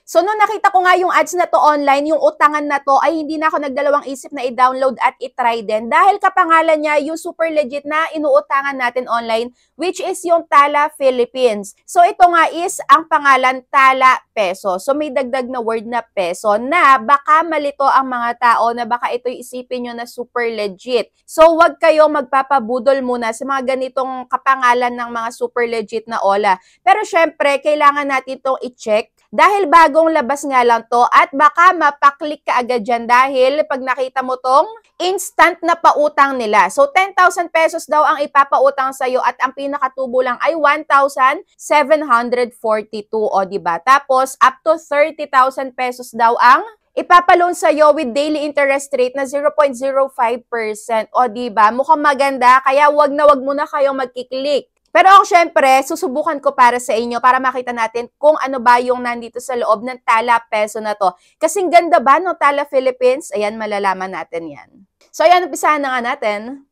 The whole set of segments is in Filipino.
So, nung nakita ko nga yung ads na to online, yung utangan na to, ay hindi na ako nagdalawang isip na i-download at i-try din. Dahil kapangalan niya yung super legit na inuutangan natin online, which is yung Tala Philippines. So, ito nga is ang pangalan Tala Peso. So, may dagdag na word na peso na baka malito ang mga tao na baka ito isipin nyo na super legit. So, wag kayong magpapabudol muna sa mga ganitong kapangalan ng mga super legit na OLA. Pero syempre, kailangan natin itong i-check dahil bagong labas nga lang to at baka mapaklik ka agad dyan dahil pag nakita mo tong instant na pautang nila. So, 10,000 pesos daw ang ipapautang sa'yo at ang pinakatubo lang ay 1,742. O, diba? Tapos, up to 30,000 pesos daw ang ipapaloan sa'yo with daily interest rate na 0.05%. O, diba? Mukhang maganda, kaya wag na wag muna kayong magkiklik. Pero ako syempre, susubukan ko para sa inyo para makita natin kung ano ba yung nandito sa loob ng Tala Peso na to. Kasing ganda ba no Tala Philippines? Ayan, malalaman natin yan. So ayan, umpisahan na nga natin.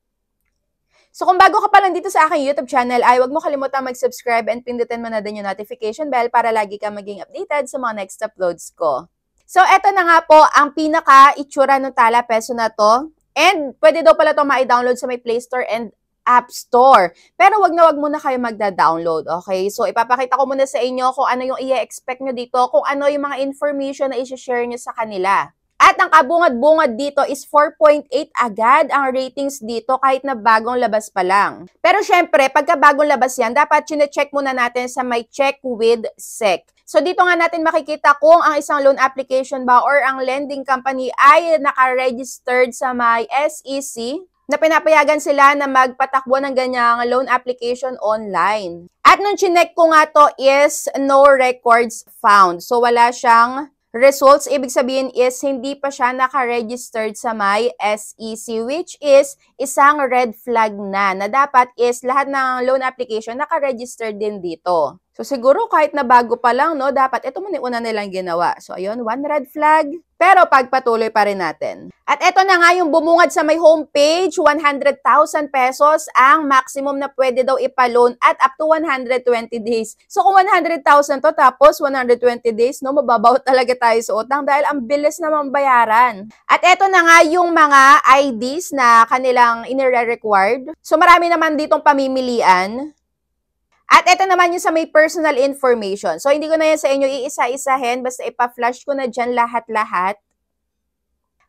So kung bago ka pa lang dito sa aking YouTube channel, ay huwag mo kalimutan mag-subscribe and pindutin mo na din yung notification bell para lagi ka maging updated sa mga next uploads ko. So eto na nga po ang pinaka-itsura ng Tala Peso na to. And pwede daw pala ito ma-download sa may Play Store and App Store. Pero wag na wag muna kayo magda-download, okay? So, ipapakita ko muna sa inyo kung ano yung i-expect nyo dito, kung ano yung mga information na i-share nyo sa kanila. At ang kabungad-bungad dito is 4.8 agad ang ratings dito kahit na bagong labas pa lang. Pero syempre, pagka bagong labas yan, dapat chine-check muna natin sa may check with SEC. So dito nga natin makikita kung ang isang loan application ba or ang lending company ay naka-registered sa may SEC na pinapayagan sila na magpatakbo ng ganyang loan application online. At nung chinek ko nga to is no records found. So wala siyang results. Ibig sabihin is hindi pa siya naka-registered sa may SEC, which is isang red flag na dapat is lahat ng loan application naka-registered din dito. So siguro kahit na bago pa lang, no, dapat ito muna una nilang ginawa. So ayun, one red flag. Pero pagpatuloy pa rin natin. At ito na nga yung bumungad sa may homepage, 100,000 pesos ang maximum na pwede daw ipaloan at up to 120 days. So kung 100,000 to tapos 120 days, no, mababaw talaga tayo sa utang dahil ang bilis naman bayaran. At ito na nga yung mga IDs na kanilang inire-required. So marami naman ditong pamimilian. At ito naman yung sa may personal information. So, hindi ko na yan sa inyo iisa-isahin. Basta ipa-flash ko na dyan lahat-lahat.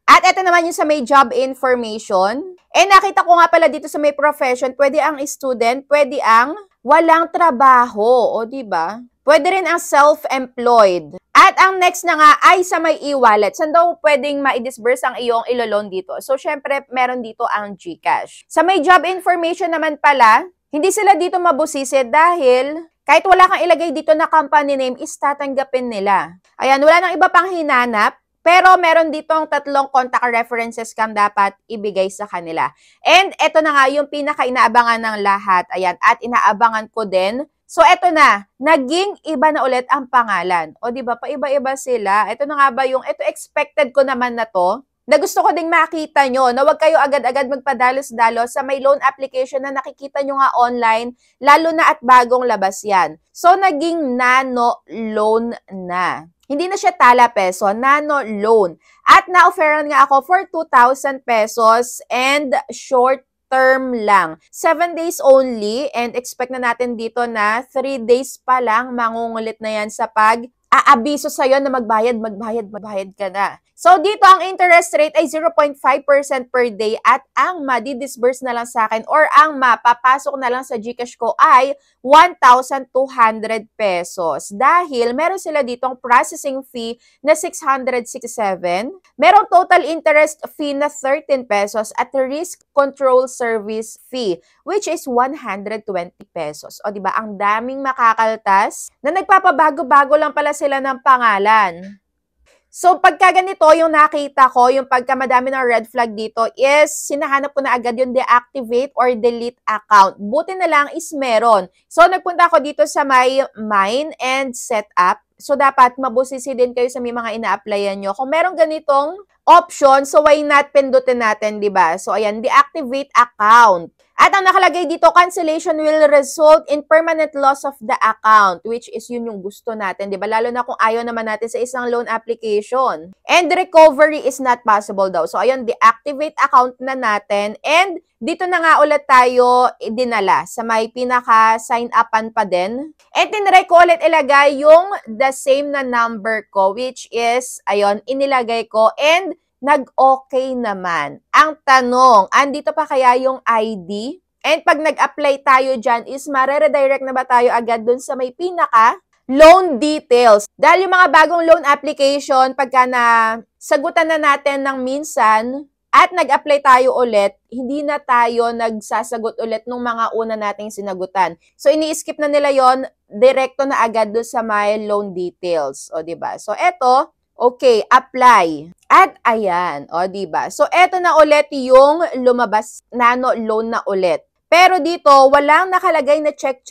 At ito naman yung sa may job information. Nakita ko nga pala dito sa may profession, pwede ang student, pwede ang walang trabaho. O, diba? Pwede rin ang self-employed. At ang next na nga ay sa may e-wallet. Saan daw pwedeng ma-disburse ang iyong ilo-loan dito? So, syempre, meron dito ang GCash. Sa may job information naman pala, hindi sila dito mabusisi dahil kahit wala kang ilagay dito na company name, is tatanggapin nila. Ayan, wala nang iba pang hinanap, pero meron ditong 3 contact references kang dapat ibigay sa kanila. And eto na nga yung pinaka-inaabangan ng lahat. Ayan, at inaabangan ko din. So eto na, naging iba na ulit ang pangalan. O diba, pa-iba-iba sila. Eto na nga ba yung, eto expected ko naman na to, na gusto ko ding makita nyo, na huwag kayo agad-agad magpadalos-dalos sa may loan application na nakikita nyo nga online, lalo na at bagong labas yan. So, naging nano loan na. Hindi na siya Tala Peso, nano loan. At na-offeran nga ako for 2,000 pesos and short term lang. 7 days only and expect na natin dito na 3 days pa lang mangungulit na yan sa aabiso sa'yo na magbayad ka na. So, dito ang interest rate ay 0.5% per day at ang madi-disburse na lang sa akin or ang mapapasok na lang sa GCash ko ay 1,200 pesos. Dahil meron sila ditong processing fee na 667, merong total interest fee na 13 pesos at risk control service fee which is 120 pesos. O diba, ang daming makakaltas na nagpapabago-bago lang pala sila ng pangalan. So, pagka ganito yung nakita ko, yung pagka madami ng red flag dito is sinahanap ko na agad yung deactivate or delete account. Buti na lang is meron. So, nagpunta ako dito sa my mine and setup. So, dapat mabusisi din kayo sa may mga ina-applyan nyo. Kung meron ganitong option, so why not pindutin natin, di ba? So, ayan, deactivate account. At ang nakalagay dito, cancellation will result in permanent loss of the account, which is yun yung gusto natin, di ba? Lalo na kung ayaw naman natin sa isang loan application. And recovery is not possible daw. So, ayun, deactivate account na natin. And dito na nga ulit tayo dinala sa may pinaka-sign upan pa din. And tinry ko ulit ilagay yung the same na number ko, which is, ayun, inilagay ko. And nag-okay naman. Ang tanong, andito pa kaya yung ID? And pag nag-apply tayo dyan is mare-redirect na ba tayo agad dun sa may pinaka loan details? Dahil yung mga bagong loan application, pagka na sagutan na natin ng minsan at nag-apply tayo ulit, hindi na tayo nagsasagot ulit ng mga una nating sinagutan. So, ini-skip na nila yon, direkto na agad dun sa may loan details. O, diba? So, eto, okay, apply. At ayan, o diba? So, eto na ulit yung lumabas nano loan na ulit. Pero dito, walang nakalagay na check.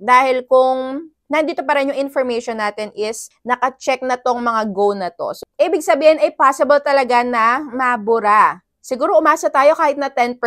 Dahil kung nandito pa rin yung information natin is naka-check na tong mga go na to. So, ibig sabihin ay possible talaga na mabura. Siguro umasa tayo kahit na 10%.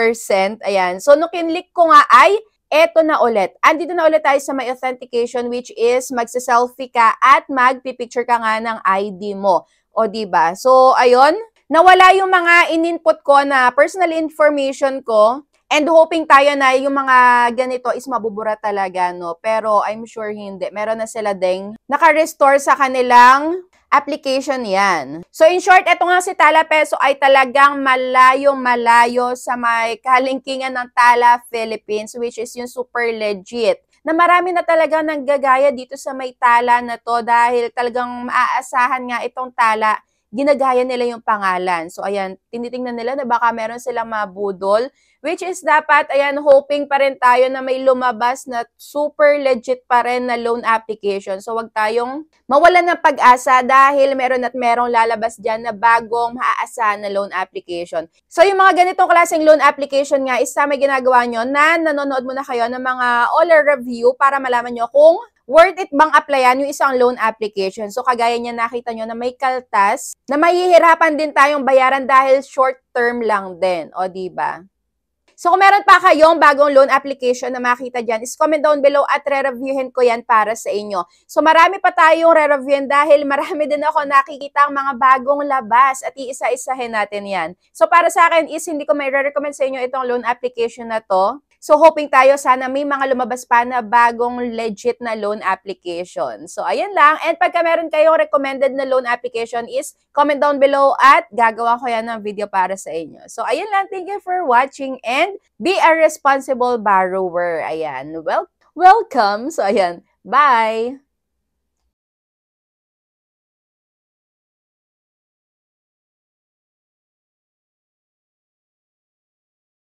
Ayan. So, nung kinlik ko nga ay eto na ulit. Andito na ulit tayo sa may authentication, which is magsa-selfie ka at magpipicture ka nga ng ID mo. O diba? So, ayun. Nawala yung mga in-input ko na personal information ko. And hoping tayo na yung mga ganito is mabubura talaga, no? Pero I'm sure hindi. Meron na sila ding naka-restore sa kanilang application yan. So, in short, eto nga si Tala Peso ay talagang malayo sa may kalingkingan ng Tala Philippines, which is yung super legit. Na marami na talaga nanggagaya dito sa may Tala na to dahil talagang maaasahan nga itong Tala, ginagaya nila yung pangalan. So, ayan, tinitingnan nila na baka meron silang mabudol, which is dapat, ayan, hoping pa rin tayo na may lumabas na super legit pa rin na loan application. So, wag tayong mawalan ng pag-asa dahil meron at merong lalabas dyan na bagong maaasahan na loan application. So, yung mga ganitong klaseng loan application nga, is may ginagawa nyo na nanonood muna kayo ng mga all review para malaman nyo kung worth it bang applyan yung isang loan application. So, kagaya niya nakita nyo na may kaltas, na mahihirapan din tayong bayaran dahil short term lang din. O, diba? So, kung meron pa kayong bagong loan application na makita dyan, is comment down below at re-reviewin ko yan para sa inyo. So, marami pa tayong re-reviewin dahil marami din ako nakikita ang mga bagong labas at iisa-isahin natin yan. So, para sa akin is hindi ko may re-recommend sa inyo itong loan application na to. So, hoping tayo sana may mga lumabas pa na bagong legit na loan application. So, ayan lang. And pagka meron kayong recommended na loan application is comment down below at gagawa ko yan ng video para sa inyo. So, ayan lang. Thank you for watching and be a responsible borrower. Ayan. Welcome. So, ayan. Bye!